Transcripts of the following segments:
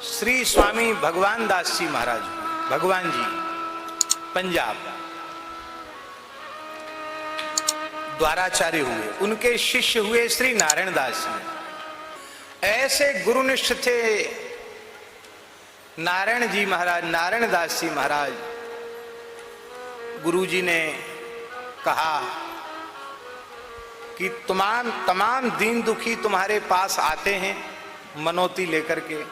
श्री स्वामी भगवान दास जी महाराज, भगवान जी पंजाब द्वाराचार्य हुए, उनके शिष्य हुए श्री नारायण दास जी। ऐसे गुरुनिष्ठ थे नारायण जी महाराज, नारायण दास जी महाराज। गुरुजी ने कहा कि तमाम दीन दुखी तुम्हारे पास आते हैं मनोती लेकर के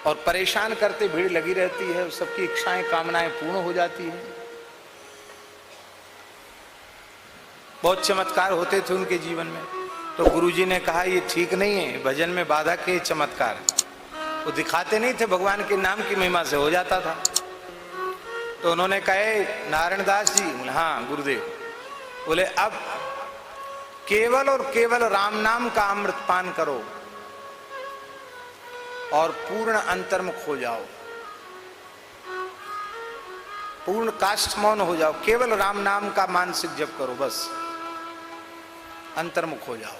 और परेशान करते, भीड़ लगी रहती है, सबकी इच्छाएं कामनाएं पूर्ण हो जाती हैं। बहुत चमत्कार होते थे उनके जीवन में। तो गुरुजी ने कहा ये ठीक नहीं है, भजन में बाधा के चमत्कार वो दिखाते नहीं थे, भगवान के नाम की महिमा से हो जाता था। तो उन्होंने कहे नारायण दास जी, हाँ गुरुदेव। बोले अब केवल और केवल राम नाम का अमृत पान करो और पूर्ण अंतर्मुख हो जाओ, पूर्ण काष्ठ मौन हो जाओ, केवल राम नाम का मानसिक जप करो, बस अंतर्मुख हो जाओ।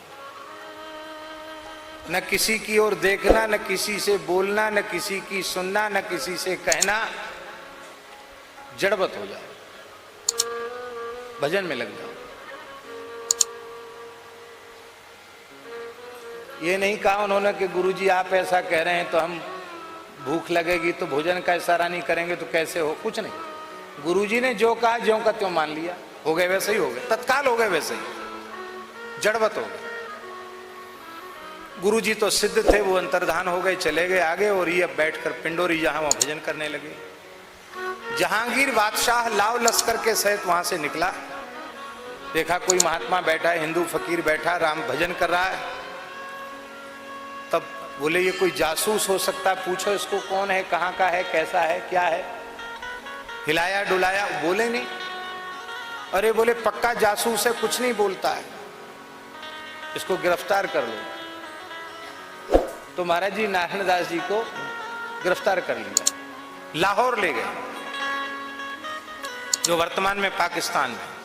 न किसी की ओर देखना, न किसी से बोलना, न किसी की सुनना, न किसी से कहना, जड़वत हो जाओ, भजन में लग जाओ। ये नहीं कहा उन्होंने कि गुरुजी आप ऐसा कह रहे हैं तो हम भूख लगेगी तो भोजन का इशारा नहीं करेंगे तो कैसे हो, कुछ नहीं। गुरुजी ने जो कहा ज्यों का त्यों मान लिया, हो गए वैसे ही हो गए, तत्काल हो गए वैसे ही, जड़वत हो गए। गुरुजी तो सिद्ध थे, वो अंतर्धान हो गए, चले गए आगे, और ये अब बैठकर पिंडोरी जहां वहां भजन करने लगे। जहांगीर बादशाह लाव लश्कर के सहित वहां से निकला, देखा कोई महात्मा बैठा है, हिंदू फकीर बैठा, राम भजन कर रहा है। तब बोले ये कोई जासूस हो सकता है, पूछो इसको कौन है, कहाँ का है, कैसा है, क्या है। हिलाया डुलाया, बोले नहीं। अरे बोले पक्का जासूस है, कुछ नहीं बोलता है, इसको गिरफ्तार कर लो। तो महाराज जी नारायण दास जी को गिरफ्तार कर लिया, लाहौर ले गए, जो वर्तमान में पाकिस्तान में।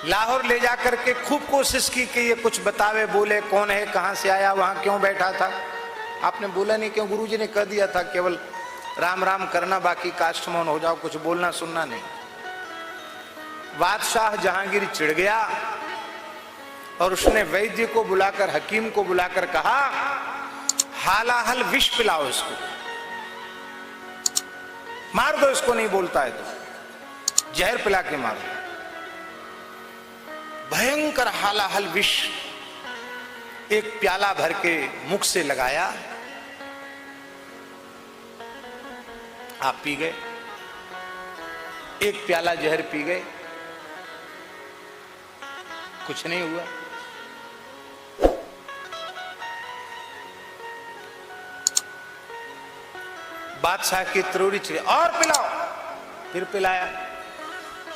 लाहौर ले जाकर के खूब कोशिश की कि ये कुछ बतावे, बोले कौन है, कहां से आया, वहां क्यों बैठा था। आपने बोला नहीं क्यों? गुरुजी ने कह दिया था केवल राम राम करना, बाकी काष्ठ मौन हो जाओ, कुछ बोलना सुनना नहीं। बादशाह जहांगीर चिढ़ गया और उसने वैद्य को बुलाकर, हकीम को बुलाकर कहा हालाहल विष पिलाओ इसको, मार दो इसको, नहीं बोलता है तो जहर पिला के मारो। भयंकर हालाहल विष एक प्याला भर के मुख से लगाया, आप पी गए, एक प्याला जहर पी गए, कुछ नहीं हुआ। बादशाह की त्रोड़ी चिड़ी, और पिलाओ, फिर पिलाया।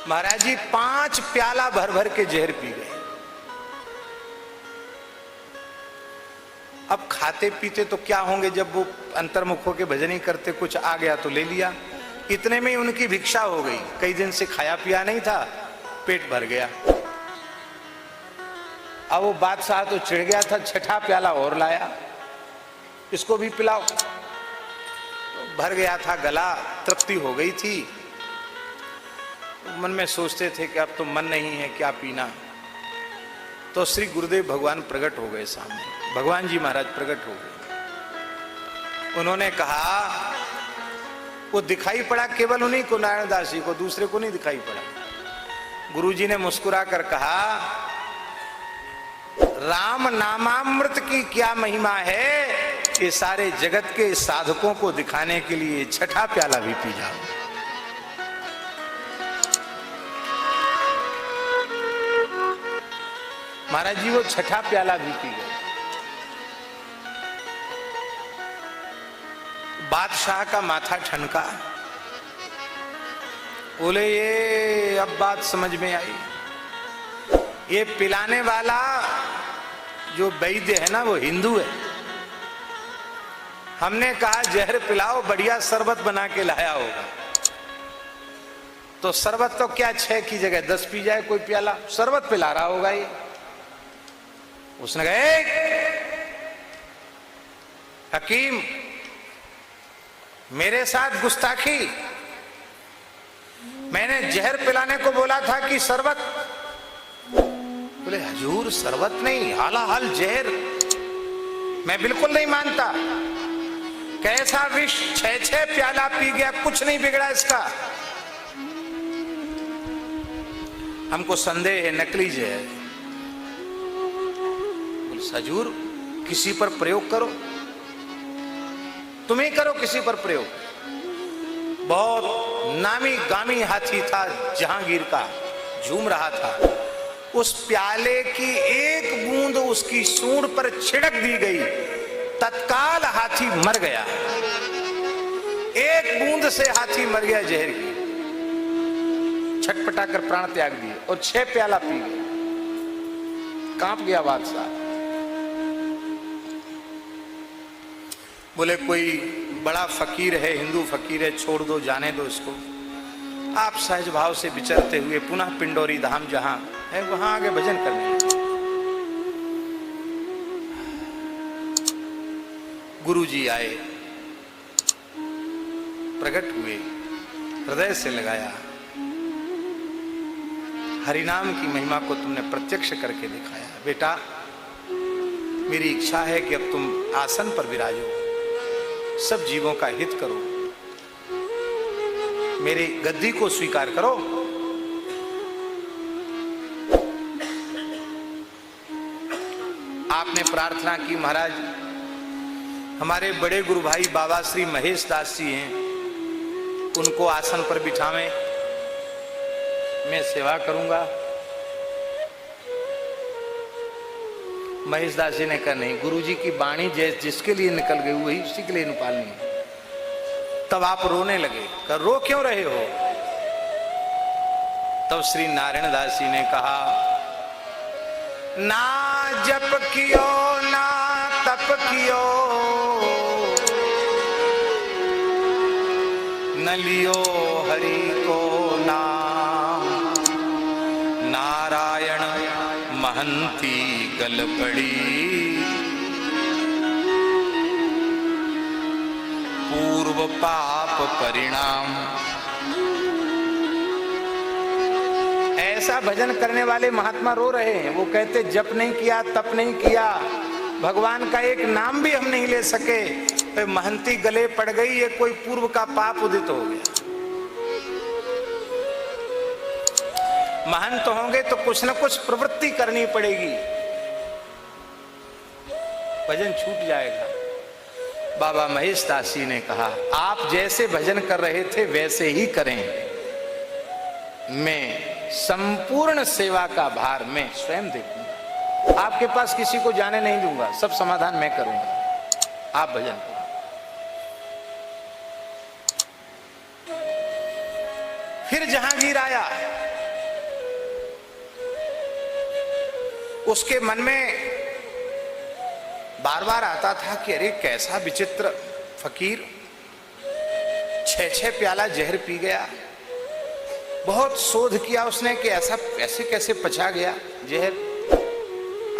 महाराज जी 5 प्याला भर भर के जहर पी गए। अब खाते पीते तो क्या होंगे, जब वो अंतर्मुख होके भजन ही करते, कुछ आ गया तो ले लिया। इतने में ही उनकी भिक्षा हो गई, कई दिन से खाया पिया नहीं था, पेट भर गया। अब वो बादशाह तो चिढ़ गया था, 6ठा प्याला और लाया, इसको भी पिलाओ। भर गया था गला, तृप्ति हो गई थी। मन में सोचते थे कि अब तो मन नहीं है, क्या पीना। तो श्री गुरुदेव भगवान प्रकट हो गए सामने, भगवान जी महाराज प्रकट हो गए। उन्होंने कहा, वो दिखाई पड़ा केवल उन्हीं को, नारायण दास जी को, दूसरे को नहीं दिखाई पड़ा। गुरुजी ने मुस्कुरा कर कहा राम नामामृत की क्या महिमा है, ये सारे जगत के साधकों को दिखाने के लिए 6ठा प्याला भी पी जाओ। महाराज जी वो 6ठा प्याला भी पी गए। बादशाह का माथा ठनका, बोले ये अब बात समझ में आई, ये पिलाने वाला जो वैद्य है ना वो हिंदू है। हमने कहा जहर पिलाओ, बढ़िया शरबत बना के लाया होगा, तो शरबत तो क्या 6 की जगह 10 पी जाए कोई प्याला, शरबत पिला रहा होगा ये। उसने कहा हकीम मेरे साथ गुस्ताखी, मैंने जहर पिलाने को बोला था कि शरबत? बोले हजूर शरबत नहीं, हालाहाल जहर। मैं बिल्कुल नहीं मानता। कैसा विष, 6 प्याला पी गया, कुछ नहीं बिगड़ा इसका। हमको संदेह है नकली जहर। बोले हजूर किसी पर प्रयोग करो, तुम ही करो किसी पर प्रयोग। बहुत नामी गामी हाथी था जहांगीर का, झूम रहा था। उस प्याले की एक बूंद उसकी सूंड पर छिड़क दी गई, तत्काल हाथी मर गया। एक बूंद से हाथी मर गया जहर की, छटपटा कर प्राण त्याग दिए और 6 प्याला पी गया। कांप गया बादशाह। बोले कोई बड़ा फकीर है, हिंदू फकीर है, छोड़ दो, जाने दो इसको। आप सहज भाव से विचरते हुए पुनः पिंडोरी धाम जहां है वहां आगे भजन करने लगे। गुरुजी आए, प्रकट हुए, हृदय से लगाया। हरिनाम की महिमा को तुमने प्रत्यक्ष करके दिखाया। बेटा मेरी इच्छा है कि अब तुम आसन पर विराजो, सब जीवों का हित करो, मेरी गद्दी को स्वीकार करो। आपने प्रार्थना की महाराज हमारे बड़े गुरु भाई बाबा श्री महेश दास जी हैं, उनको आसन पर बिठावें, मैं सेवा करूंगा। महेश दास जी ने कहा नहीं, गुरु जी की वाणी जिसके लिए निकल गई वही उसी के लिए निकालनी है। तब आप रोने लगे। कहा रो क्यों रहे हो? तब श्री नारायण दास जी ने कहा ना जप कियो ना तप कियो, न लियो हरि को नाम, नारायण महंती गल पड़ी, पूर्व पाप परिणाम। ऐसा भजन करने वाले महात्मा रो रहे हैं। वो कहते जप नहीं किया, तप नहीं किया, भगवान का एक नाम भी हम नहीं ले सके, तो महंती गले पड़ गई, ये कोई पूर्व का पाप उदित हो गया। महंत होंगे तो कुछ न कुछ प्रवृत्ति करनी पड़ेगी, भजन छूट जाएगा। बाबा महेश दास जी ने कहा आप जैसे भजन कर रहे थे वैसे ही करें, मैं संपूर्ण सेवा का भार मैं स्वयं देखूंगा, आपके पास किसी को जाने नहीं दूंगा, सब समाधान मैं करूंगा, आप भजन करो। फिर जहांगीर आया, उसके मन में बार बार आता था कि अरे कैसा विचित्र फकीर, 6 प्याला जहर पी गया। बहुत शोध किया उसने कि ऐसा ऐसे कैसे पचा गया जहर।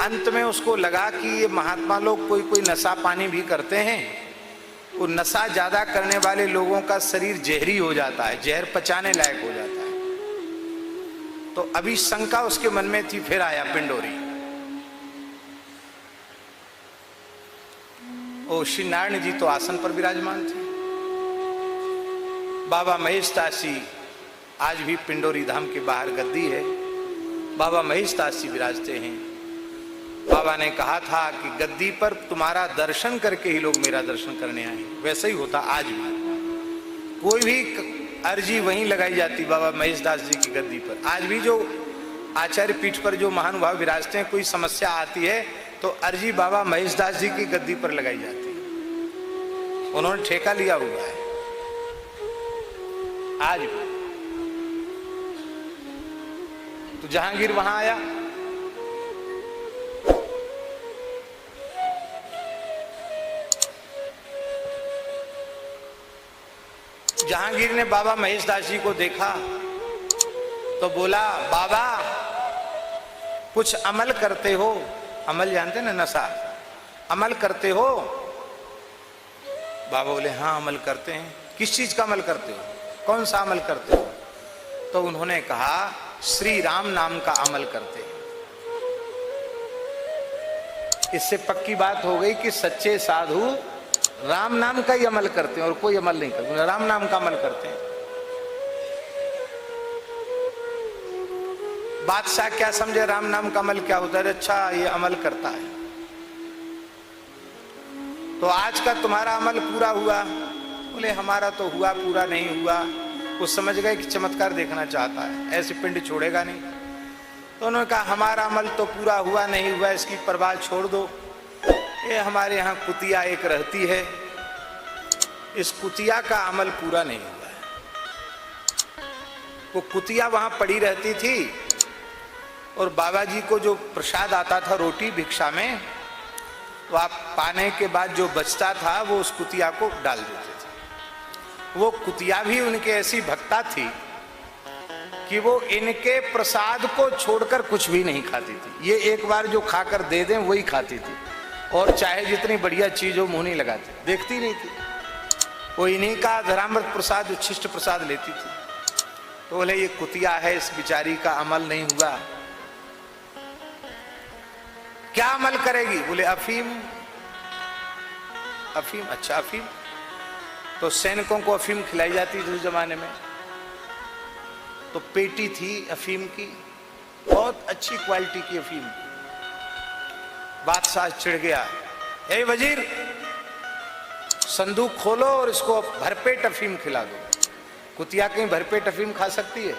अंत में उसको लगा कि ये महात्मा लोग कोई कोई नशा पानी भी करते हैं, वो नशा ज्यादा करने वाले लोगों का शरीर जहरी हो जाता है, जहर पचाने लायक हो जाता है। तो अभी शंका उसके मन में थी, फिर आया पिंडोरी। ओ श्री नारायण जी तो आसन पर विराजमान थे। बाबा महेश दास जी आज भी पिंडोरी धाम के बाहर गद्दी है, बाबा महेश दास जी विराजते हैं। बाबा ने कहा था कि गद्दी पर तुम्हारा दर्शन करके ही लोग मेरा दर्शन करने आए। वैसे ही होता आज भी, कोई भी अर्जी वहीं लगाई जाती बाबा महेश दास जी की गद्दी पर। आज भी जो आचार्य पीठ पर जो महानुभाव विराजते हैं, कोई समस्या आती है तो अर्जी बाबा महेश दास जी की गद्दी पर लगाई जाती है, उन्होंने ठेका लिया हुआ है आज भी। तो जहांगीर वहां आया, जहांगीर ने बाबा महेश दास जी को देखा तो बोला बाबा कुछ अमल करते हो, अमल जानते ना, नशा, अमल करते हो बाबा बोले हाँ अमल करते हैं। किस चीज का अमल करते हो, कौन सा अमल करते हो? तो उन्होंने कहा श्री राम नाम का अमल करते हैं। इससे पक्की बात हो गई कि सच्चे साधु राम नाम का ही अमल करते हैं और कोई अमल नहीं करते, राम नाम का अमल करते हैं। बादशाह क्या समझे राम नाम का अमल क्या होता है? अच्छा ये अमल करता है, तो आज का तुम्हारा अमल पूरा हुआ? बोले हमारा तो हुआ, पूरा नहीं हुआ। वो समझ गए कि चमत्कार देखना चाहता है, ऐसे पिंड छोड़ेगा नहीं। तो उन्होंने कहा हमारा अमल तो पूरा हुआ नहीं हुआ इसकी परवाह छोड़ दो। ये हमारे यहाँ कुतिया एक रहती है, इस कुतिया का अमल पूरा नहीं हुआ है। वो कुतिया वहां पड़ी रहती थी और बाबा जी को जो प्रसाद आता था रोटी भिक्षा में, तो आप पाने के बाद जो बचता था वो उस कुतिया को डाल देते थे। वो कुतिया भी उनके ऐसी भक्ता थी कि वो इनके प्रसाद को छोड़कर कुछ भी नहीं खाती थी। ये एक बार जो खाकर दे दें वही खाती थी, और चाहे जितनी बढ़िया चीज हो मुंह नहीं लगाती, देखती नहीं थी। वो इन्हीं का धरामृत प्रसाद, उच्छिष्ट प्रसाद लेती थी। तो बोले ये कुतिया है, इस बिचारी का अमल नहीं हुआ, क्या अमल करेगी? बोले अफीम। अफीम? अच्छा अफीम। तो सैनिकों को अफीम खिलाई जाती थी उस जमाने में। तो पेटी थी अफीम की, बहुत अच्छी क्वालिटी की अफीम। बादशाह चिढ़ गया, ए वजीर संदूक खोलो और इसको भरपेट अफीम खिला दो। कुतिया कहीं भरपेट अफीम खा सकती है?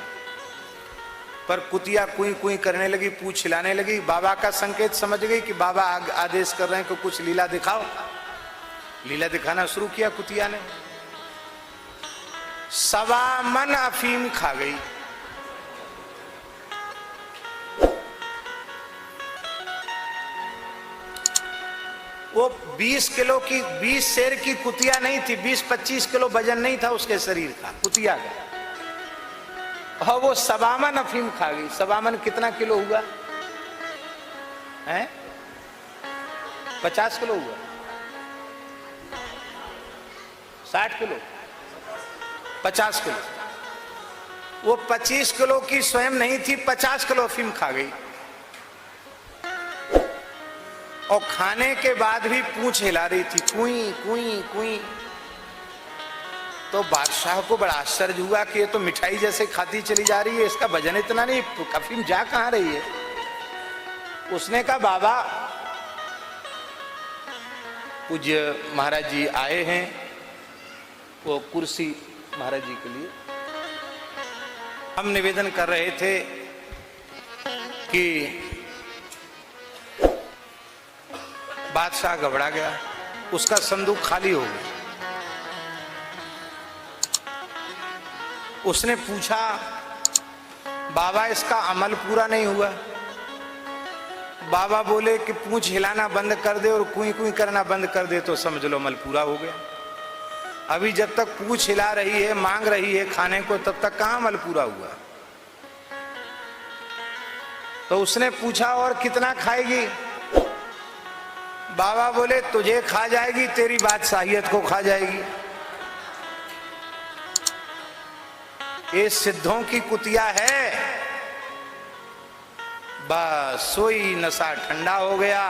पर कुतिया कुई कुई करने लगी, पूछ हिलाने लगी। बाबा का संकेत समझ गई कि बाबा आदेश कर रहे हैं कि कुछ लीला दिखाओ। लीला दिखाना शुरू किया कुतिया ने। 1.25 मन अफीम खा गई। वो 20 किलो की, 20 शेर की कुतिया नहीं थी, 20-25 किलो वजन नहीं था उसके शरीर का, कुतिया का। और वो 1.25 मन अफीम खा गई। 1.25 मन कितना किलो हुआ है? 50 किलो हुआ, 60 किलो, 50 किलो। वो 25 किलो की स्वयं नहीं थी, 50 किलो अफीम खा गई। और खाने के बाद भी पूंछ हिला रही थी, कुई कुई कुई। तो बादशाह को बड़ा आश्चर्य हुआ कि ये तो मिठाई जैसे खाती चली जा रही है, इसका वजन इतना नहीं, अफीम जा कहां रही है? उसने कहा बाबा पूज्य महाराज जी आए हैं, वो कुर्सी महाराज जी के लिए हम निवेदन कर रहे थे कि बादशाह घबरा गया, उसका संदूक खाली हो गया। उसने पूछा बाबा इसका अमल पूरा नहीं हुआ? बाबा बोले कि पूंछ हिलाना बंद कर दे और कुई कुई करना बंद कर दे तो समझ लो अमल पूरा हो गया। अभी जब तक पूंछ हिला रही है, मांग रही है खाने को, तब तक कहां अमल पूरा हुआ? तो उसने पूछा और कितना खाएगी? बाबा बोले तुझे खा जाएगी, तेरी बादशाहियत को खा जाएगी। ये सिद्धों की कुतिया है। बस सोई नशा ठंडा हो गया,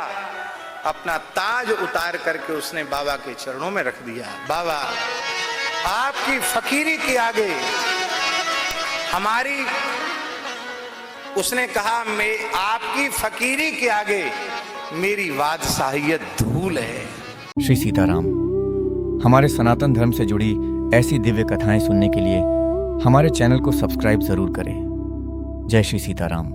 अपना ताज उतार करके उसने बाबा के चरणों में रख दिया। बाबा आपकी फकीरी के आगे हमारी, उसने कहा मैं आपकी फकीरी के आगे मेरी बादशाहियत धूल है। श्री सीताराम। हमारे सनातन धर्म से जुड़ी ऐसी दिव्य कथाएं सुनने के लिए हमारे चैनल को सब्सक्राइब जरूर करें। जय श्री सीताराम।